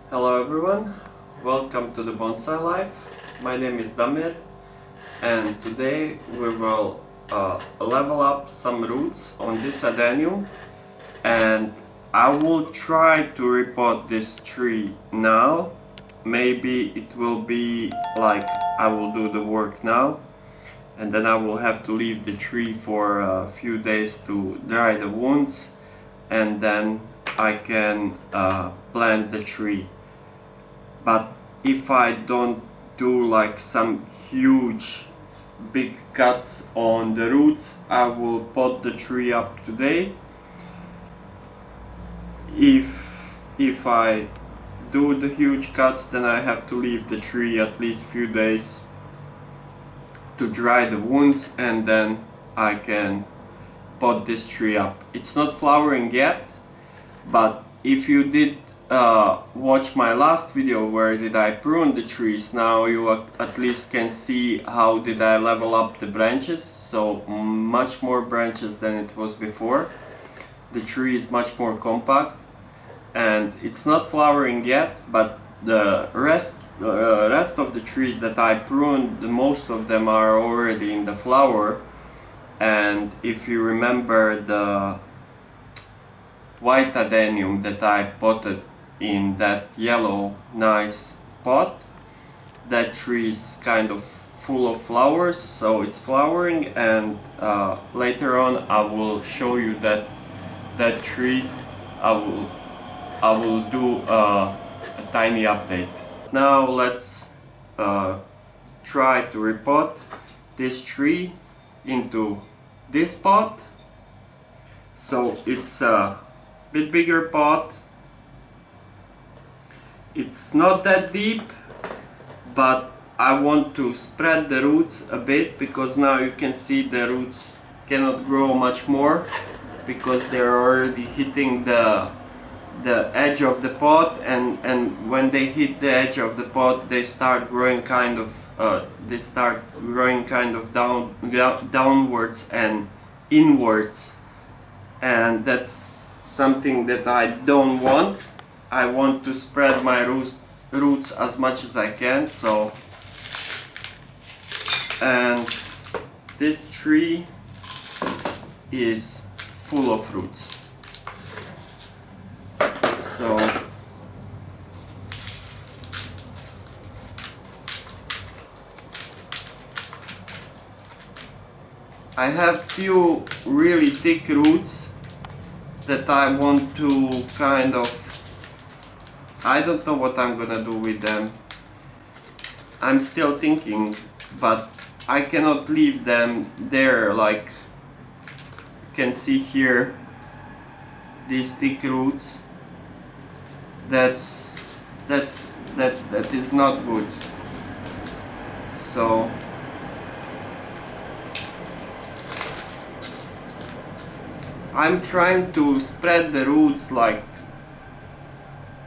Hello everyone, welcome to the Bonsai Life. My name is Damir and today we will level up some roots on this Adenium, and I will try to repot this tree now. Maybe it will be like I will do the work now and then I will have to leave the tree for a few days to dry the wounds, and then I can plant the tree. But if I don't do like some huge big cuts on the roots, I will pot the tree up today. If I do the huge cuts, then I have to leave the tree at least few days to dry the wounds, and then I can pot this tree up. It's not flowering yet, but if you did watch my last video where did I prune the trees, now you at least can see how did I level up the branches. So much more branches than it was before. The tree is much more compact and it's not flowering yet, but the rest of the trees that I pruned, most of them are already in the flower. And if you remember the white Adenium that I potted in that yellow nice pot, that tree is kind of full of flowers, so it's flowering, and later on I will show you that tree. I will do a tiny update. Now let's try to repot this tree into this pot. So it's a bit bigger pot. It's not that deep, but I want to spread the roots a bit, because now you can see the roots cannot grow much more because they're already hitting the edge of the pot, and when they hit the edge of the pot they start growing kind of downwards and inwards, and that's something that I don't want. I want to spread my roots as much as I can. So, and this tree is full of roots. So I have few really thick roots that I want to kind of, I don't know what I'm gonna do with them. I'm still thinking, but I cannot leave them there. Like you can see here, these thick roots. That is not good. So I'm trying to spread the roots like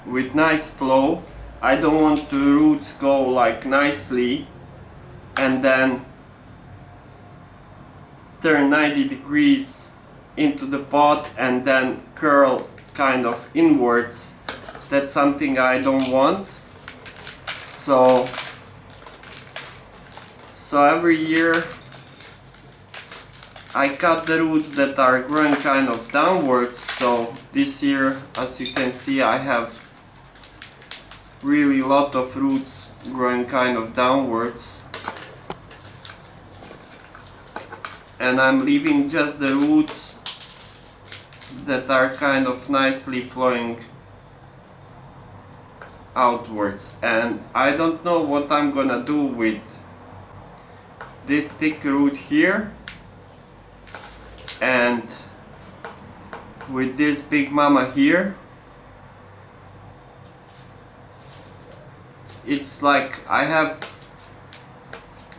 with nice flow. I don't want the roots go like nicely and then turn 90 degrees into the pot and then curl kind of inwards. That's something I don't want. So every year I cut the roots that are growing kind of downwards. So this year, as you can see, I have really lot of roots growing kind of downwards, and I'm leaving just the roots that are kind of nicely flowing outwards. And I don't know what I'm gonna do with this thick root here and with this big mama here. It's like I have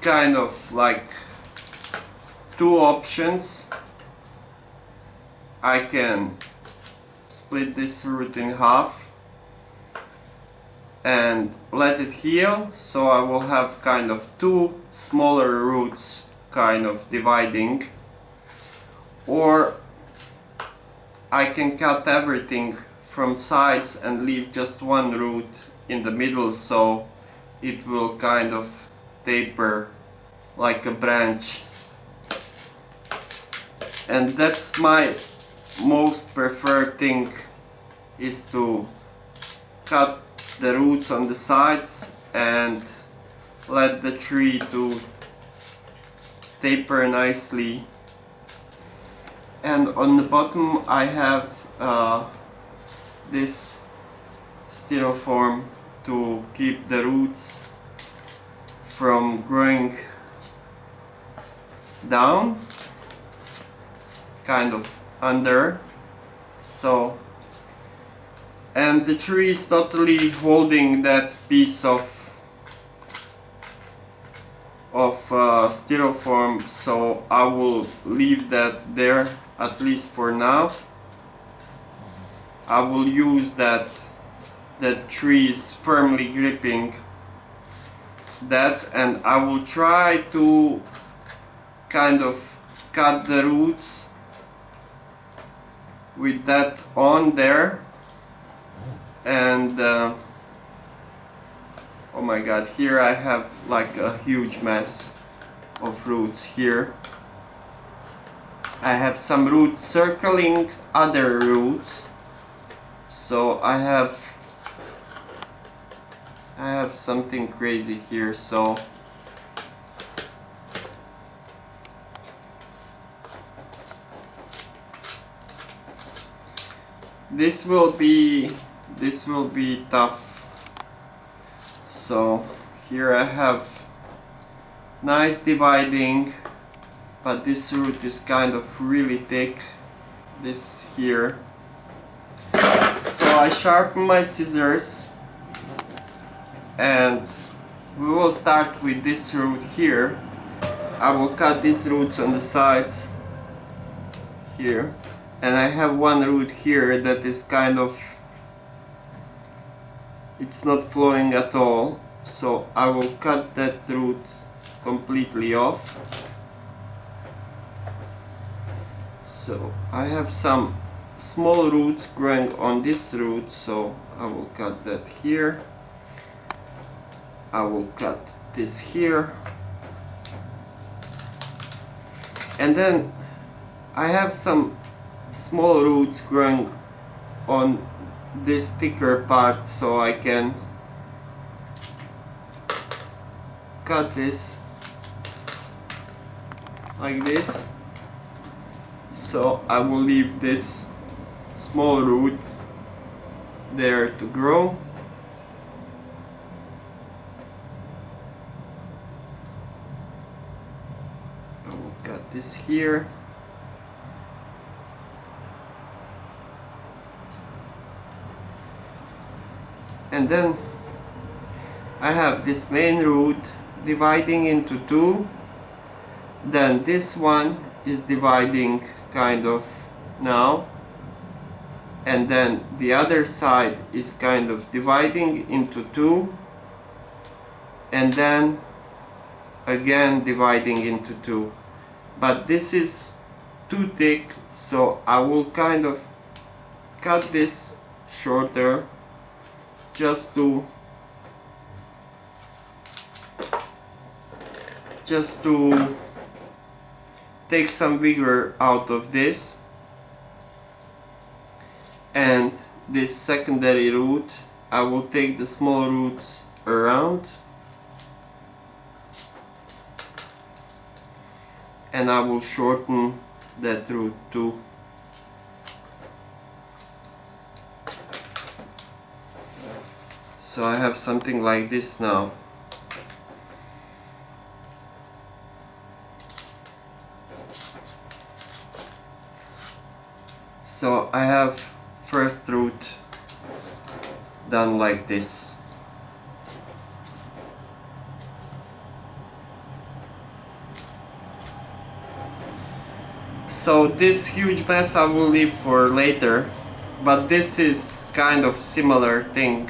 kind of like two options. I can split this root in half and let it heal, so I will have kind of two smaller roots kind of dividing, or I can cut everything from sides and leave just one root in the middle, so it will kind of taper like a branch. And that's my most preferred thing, is to cut the roots on the sides and let the tree to taper nicely. And on the bottom I have this styrofoam to keep the roots from growing down, kind of under. So, and the tree is totally holding that piece of styrofoam, so I will leave that there at least for now. I will use that tree is firmly gripping that, and I will try to kind of cut the roots with that on there. And oh my god, here I have like a huge mess of roots here. I have some roots circling other roots, so I have something crazy here. So this will be tough. So here I have nice dividing, but this root is kind of really thick, this here. So I sharpen my scissors and we will start with this root here. I will cut these roots on the sides here, and I have one root here that is kind of, it's not flowing at all, so I will cut that root completely off. So I have some small roots growing on this root, so I will cut that here. I will cut this here, and then I have some small roots growing on this thicker part, so I can cut this like this. So I will leave this small root there to grow. I will cut this here. And then I have this main root dividing into two. Then this one is dividing kind of now. And then the other side is kind of dividing into two. And then again dividing into two. But this is too thick, so I will kind of cut this shorter, just to take some vigor out of this. And this secondary root, I will take the small roots around and I will shorten that root too. So I have something like this now. So I have first root done like this. So this huge mess I will leave for later, but this is kind of similar thing.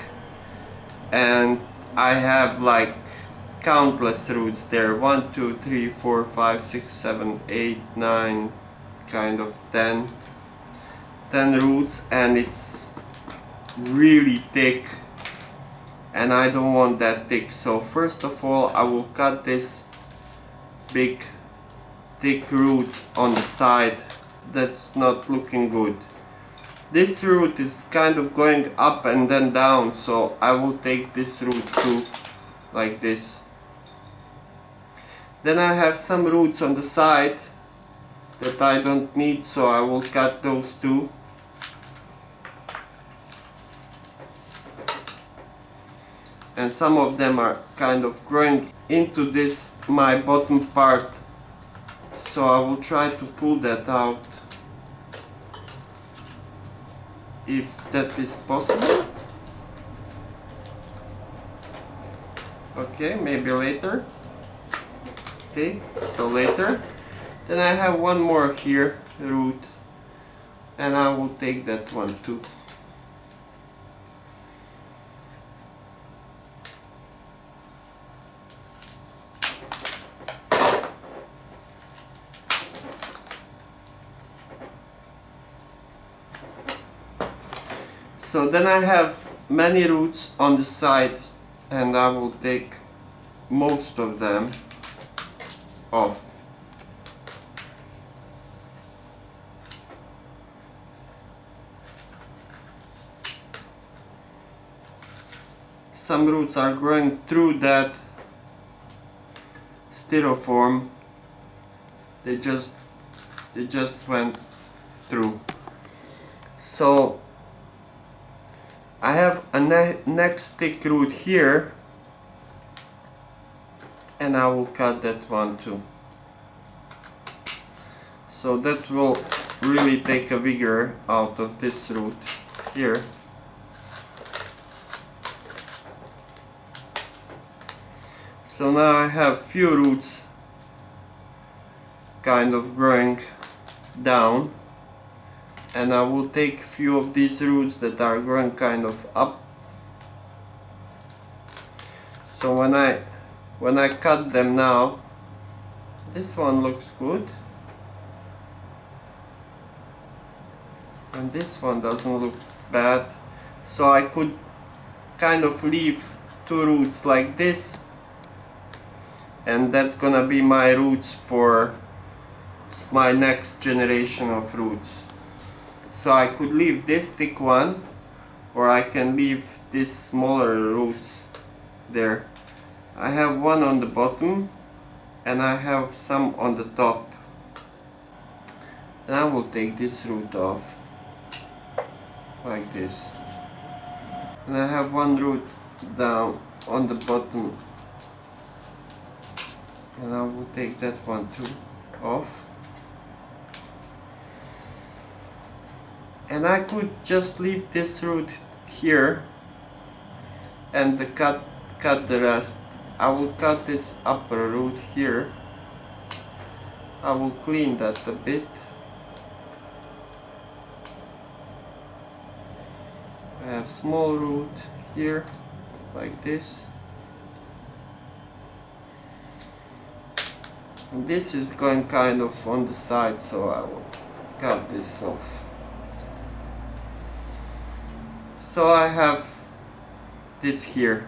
And I have like countless roots there. 1, 2, 3, 4, 5, 6, 7, 8, 9, kind of 10 roots, and it's really thick, and I don't want that thick. So first of all, I will cut this big thick root on the side. That's not looking good. This root is kind of going up and then down, so I will take this root too, like this. Then I have some roots on the side that I don't need, so I will cut those too. And some of them are kind of growing into this my bottom part, so I will try to pull that out if that is possible. Okay, maybe later. Okay, so later. Then I have one more here, root, and I will take that one too. So then I have many roots on the side, and I will take most of them off. Some roots are growing through that styrofoam. They just went through. So I have a next thick root here, and I will cut that one too. So that will really take a vigor out of this root here. So now I have few roots kind of growing down, and I will take few of these roots that are growing kind of up. So when I cut them now, this one looks good, and this one doesn't look bad. So I could kind of leave two roots like this, and that's gonna be my roots for my next generation of roots. So I could leave this thick one, or I can leave these smaller roots there. I have one on the bottom, and I have some on the top. And I will take this root off, like this. And I have one root down on the bottom, and I will take that one too off. And I could just leave this root here and cut the rest. I will cut this upper root here. I will clean that a bit. I have small root here, like this. And this is going kind of on the side, so I will cut this off. So I have this here.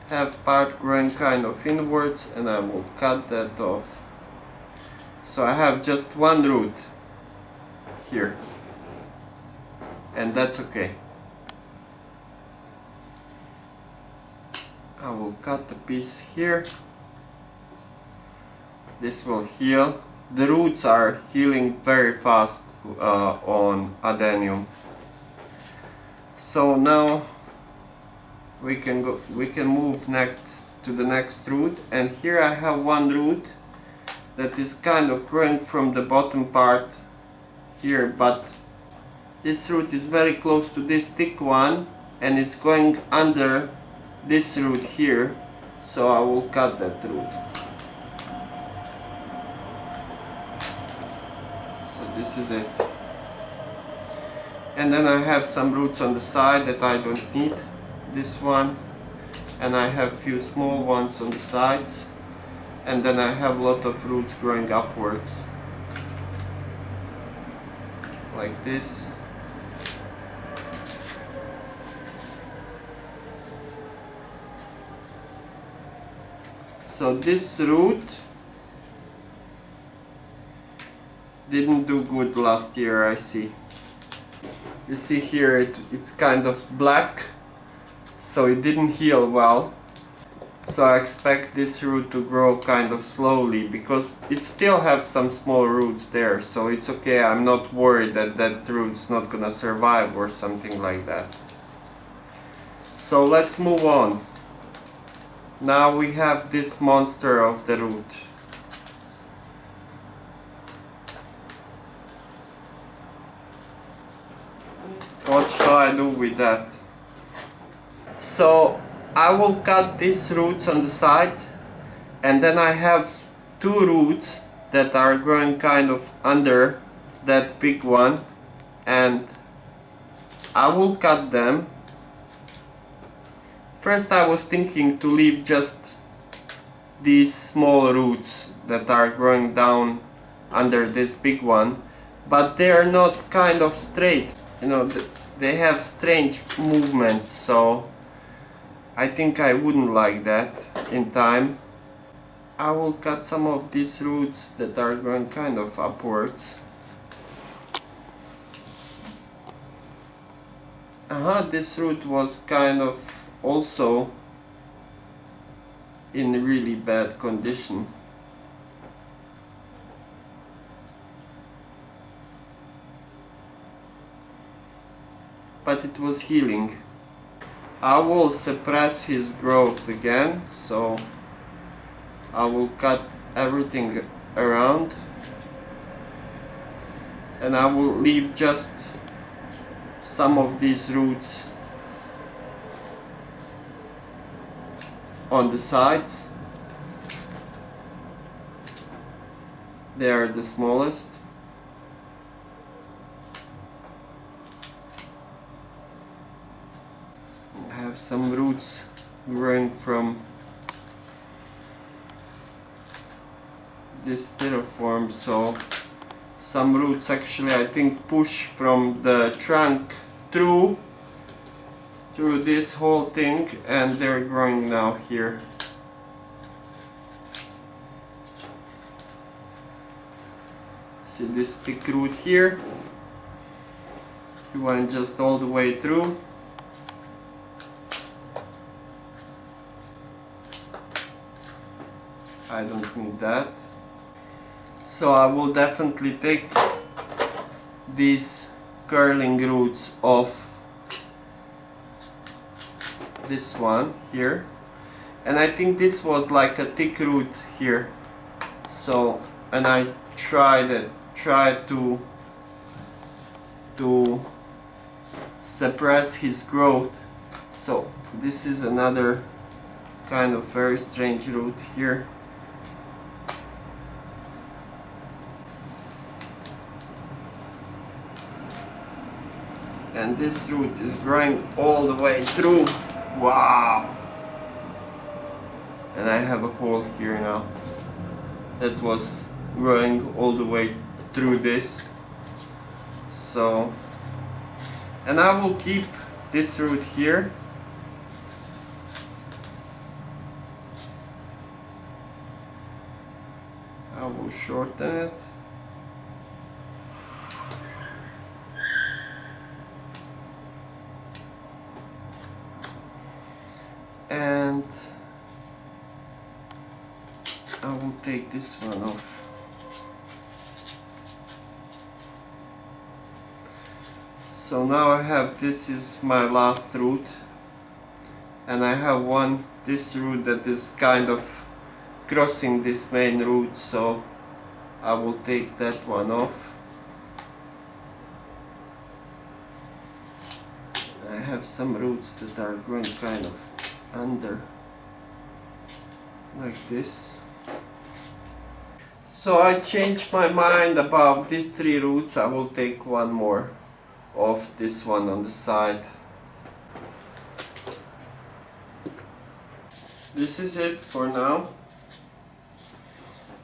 Have part growing kind of inwards, and I will cut that off. So I have just one root here, and that's okay. I will cut a piece here. This will heal. The roots are healing very fast on Adenium. So now we can move next to the next root, and here I have one root that is kind of growing from the bottom part here, but this root is very close to this thick one, and it's going under this root here, so I will cut that root. So this is it. And then I have some roots on the side that I don't need. This one, and I have few small ones on the sides, and then I have a lot of roots growing upwards, like this. So this root didn't do good last year, I see. You see here it's kind of black, so it didn't heal well. So I expect this root to grow kind of slowly, because it still has some small roots there, so it's okay. I'm not worried that that root's not gonna survive or something like that. So let's move on. Now we have this monster of the root. What shall I do with that? So I will cut these roots on the side, and then I have two roots that are growing kind of under that big one, and I will cut them. First I was thinking to leave just these small roots that are growing down under this big one, but they are not kind of straight, you know, they have strange movements, so I think I wouldn't like that in time. I will cut some of these roots that are growing kind of upwards. This root was kind of also in really bad condition. But it was healing. I will suppress his growth again, so I will cut everything around, and I will leave just some of these roots on the sides. They are the smallest. I have some roots growing from this styrofoam, so some roots actually I think push from the trunk through this whole thing, and they're growing now here. See this thick root here? You want just all the way through. I don't need that. So I will definitely take these curling roots off this one here, and I think this was like a thick root here, so, and I tried to suppress his growth, so this is another kind of very strange root here. And this root is growing all the way through. Wow! And I have a hole here now that was growing all the way through this. So, and I will keep this root here. I will shorten it. And I will take this one off. So now I have, this is my last root, and I have this root that is kind of crossing this main root, so I will take that one off. I have some roots that are growing kind of under, like this. So I changed my mind about these three roots. I will take one more of this one on the side. This is it for now.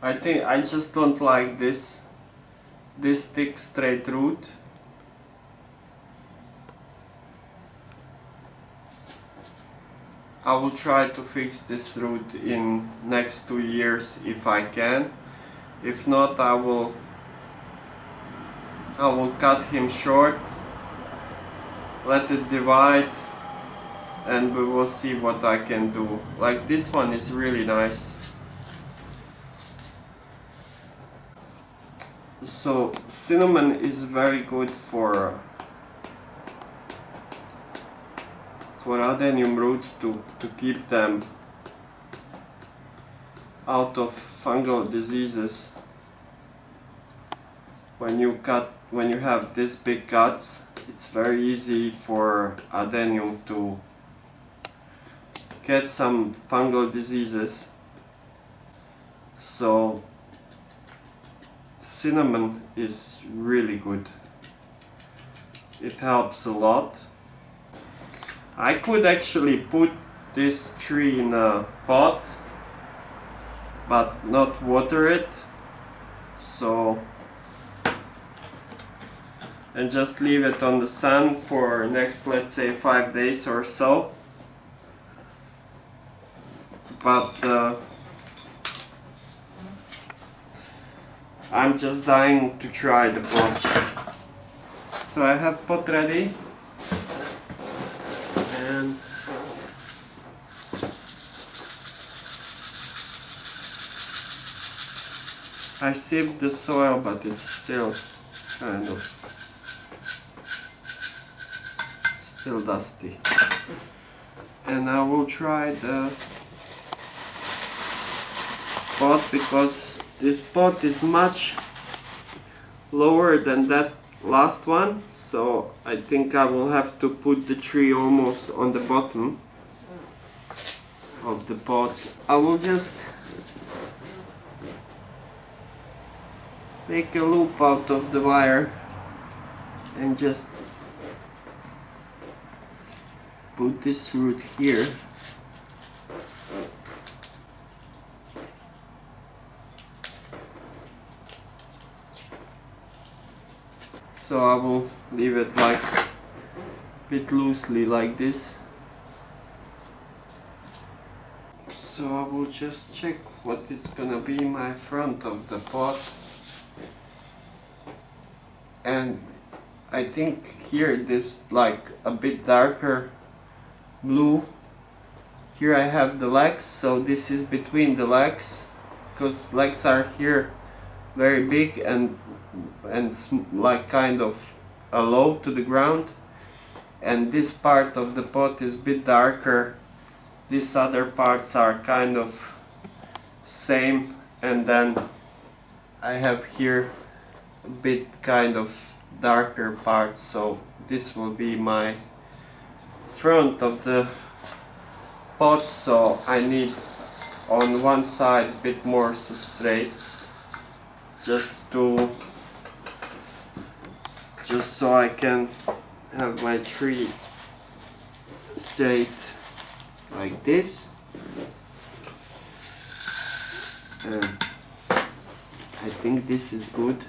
I think I just don't like this thick straight root. I will try to fix this root in next 2 years if I can. If not, I will cut him short, let it divide, and we will see what I can do. Like this one is really nice. So cinnamon is very good for adenium roots to keep them out of fungal diseases. When you have this big cuts, it's very easy for adenium to get some fungal diseases. So cinnamon is really good. It helps a lot. I could actually put this tree in a pot but not water it, so, and just leave it on the sun for next, let's say, 5 days or so. But I'm just dying to try the pot. So I have pot ready, and I sieved the soil, but it's still kind of still dusty. And I will try the pot, because this pot is much lower than that last one, so I think I will have to put the tree almost on the bottom of the pot. I will just make a loop out of the wire and just put this root here. So I will leave it like a bit loosely like this. So I will just check what is gonna be my front of the pot. And I think here this like a bit darker blue. Here I have the legs, so this is between the legs, because legs are here very big and like kind of low to the ground, and this part of the pot is a bit darker. These other parts are kind of same, and then I have here a bit kind of darker parts, so this will be my front of the pot. So I need on one side a bit more substrate, just so I can have my tree straight like this. And I think this is good.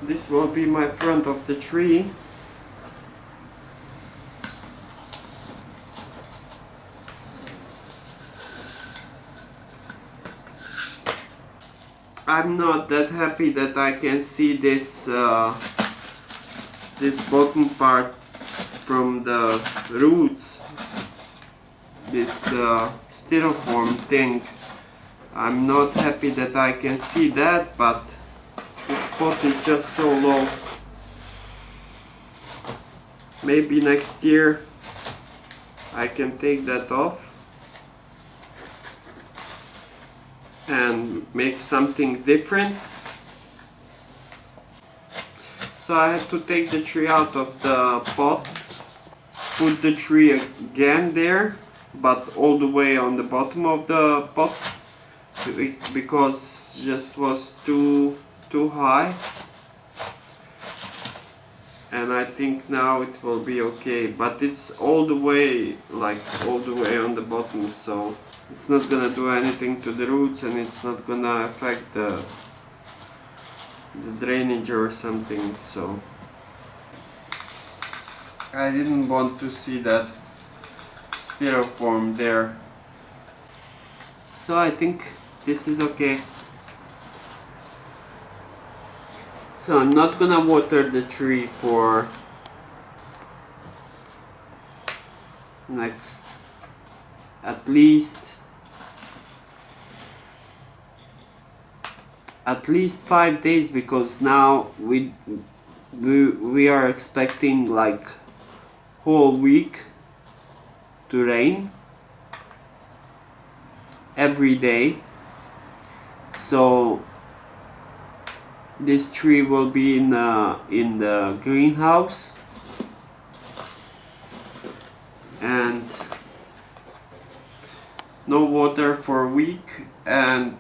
This will be my front of the tree. I'm not that happy that I can see this this bottom part from the roots, this styrofoam thing. I'm not happy that I can see that, but this pot is just so low. Maybe next year I can take that off and make something different. So I have to take the tree out of the pot, put the tree again there, but all the way on the bottom of the pot, because just was too high. And I think now it will be okay, but it's all the way on the bottom, so it's not gonna do anything to the roots, and it's not gonna affect the drainage or something. So I didn't want to see that styrofoam there. So I think this is okay. So I'm not gonna water the tree for next at least 5 days, because now we are expecting like whole week to rain every day. So this tree will be in the greenhouse, and no water for a week, and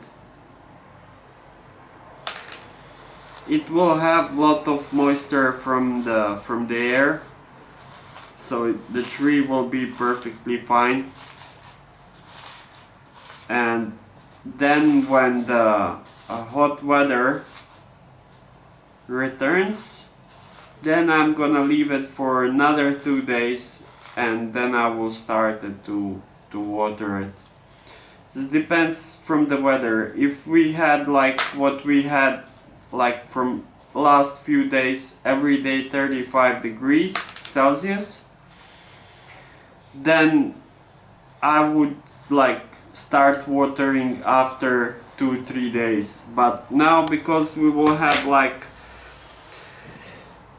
it will have lot of moisture from the air, so the tree will be perfectly fine. And then when the hot weather returns, then I'm gonna leave it for another 2 days, and then I will start it to water it. This depends from the weather. If we had like what we had like from last few days, every day 35 degrees Celsius, then I would like start watering after 2-3 days. But now, because we will have like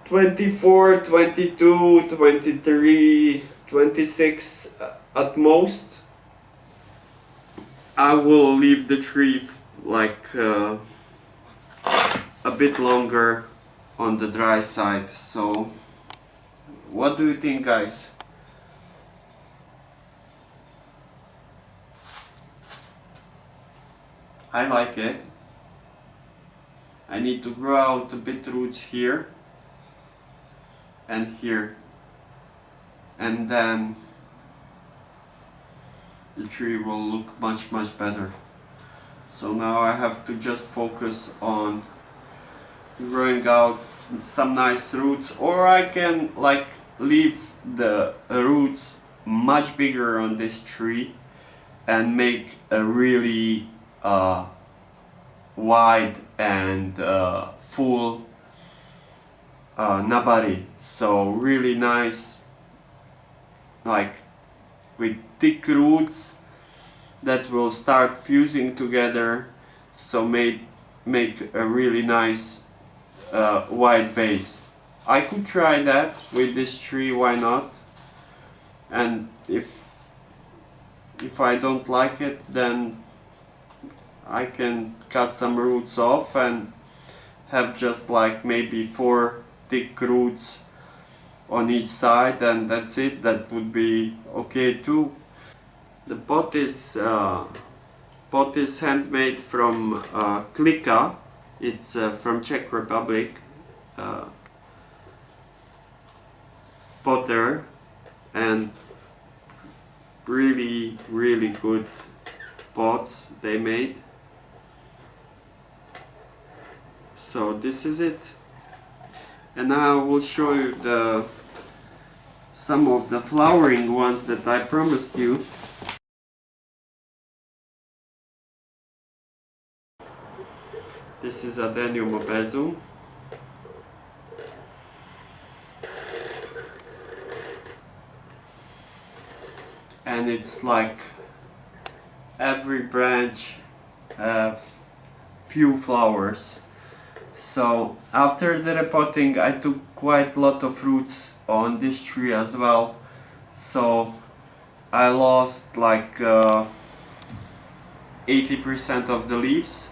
24, 22, 23, 26 at most, I will leave the tree like a bit longer on the dry side. So what do you think, guys? I like it. I need to grow out a bit roots here and here, and then the tree will look much better. So now I have to just focus on growing out some nice roots, or I can like leave the roots much bigger on this tree and make a really wide and full nabari. So really nice, like with thick roots that will start fusing together, so make a really nice wide base. I could try that with this tree, why not? And if I don't like it, then I can cut some roots off and have just like maybe 4 thick roots on each side, and that's it. That would be okay too. The pot is handmade from Klika. It's from Czech Republic. Potter, and really good pots they made. So this is it, and now I will show you some of the flowering ones that I promised you. This is Adenium obesum. And it's like every branch have few flowers. So after the repotting, I took quite a lot of roots on this tree as well. So I lost like 80% of the leaves.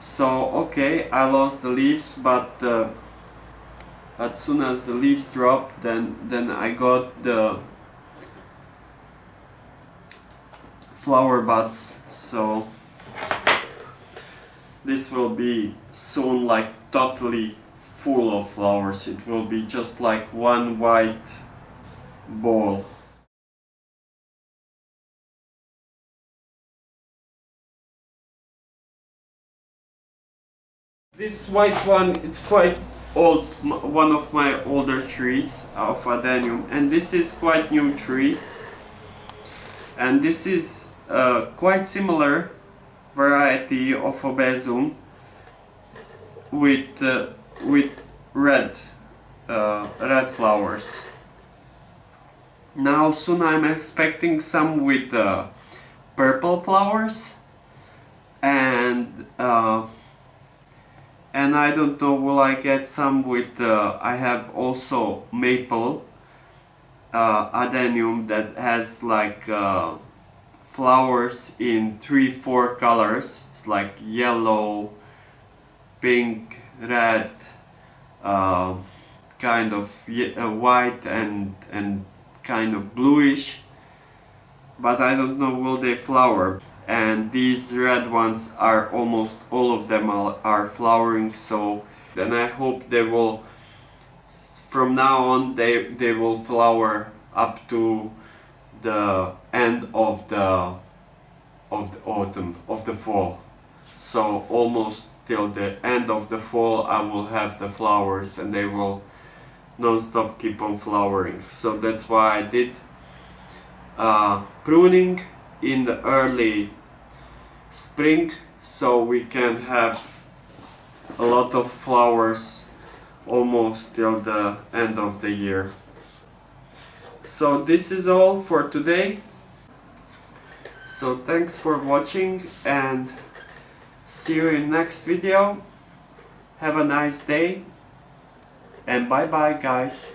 So okay, I lost the leaves, but as soon as the leaves dropped, then I got the flower buds. So this will be soon like totally full of flowers. It will be just like one white ball. This white one is quite one of my older trees of Adenium, and this is quite new tree, and this is quite similar variety of obesum with red red flowers. Now soon I'm expecting some with purple flowers, and I don't know, will I get some with I have also maple Adenium that has like flowers in 3-4 colors. It's like yellow, pink, red, kind of white and kind of bluish, but I don't know will they flower. And these red ones are almost all of them are flowering, so then I hope they will, from now on they will flower up to the end of the autumn, of the fall. So almost till the end of the fall I will have the flowers, and they will non-stop keep on flowering. So that's why I did pruning in the early spring, so we can have a lot of flowers almost till the end of the year. So this is all for today. So thanks for watching, and see you in next video. Have a nice day, and bye bye guys.